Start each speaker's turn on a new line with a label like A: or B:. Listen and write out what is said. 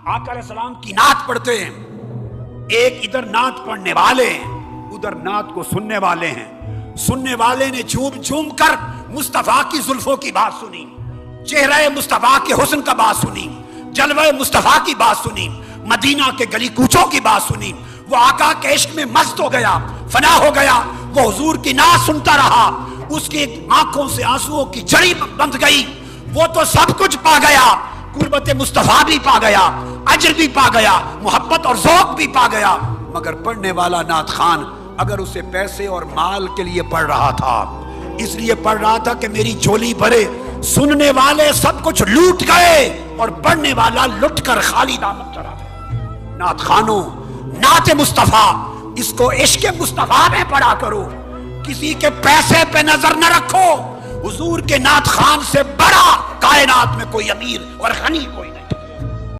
A: आका अलैहिस्सलाम की नात पढ़ते हैं, एक इधर नात पढ़ने वाले हैं, उधर नात को सुनने वाले हैं। सुनने वाले ने झूम झूम कर मुस्तफा की जुल्फों की बात सुनी, चेहरे मुस्तफा के हुस्न का बात सुनी, जलवे मुस्तफा की बात सुनी, मदीना के गली कूचों की बात सुनी। वो आका के इश्क में मस्त हो गया, फना हो गया। वो हुजूर की नात सुनता रहा, उसकी आंखों से आंसुओं की जड़ी बंध गई। वो तो सब कुछ पा गया, कुर्बत मुस्तफा भी पा गया, अजर भी पा गया, मोहब्बत और ज़ौक़ भी पा गया। मगर पढ़ने वाला नात खान अगर उसे पैसे और माल के लिए पढ़ रहा था, इसलिए पढ़ रहा था कि मेरी झोली भरे, सुनने वाले सब कुछ लूट गए और पढ़ने वाला लुट कर खाली दामन चला गया। नात खानो, नात मुस्तफा, इसको इश्क मुस्तफा में पढ़ा करो, किसी के पैसे पे नजर न रखो। हुजूर के नात खान से बड़ा कायनात में कोई अमीर और गनी कोई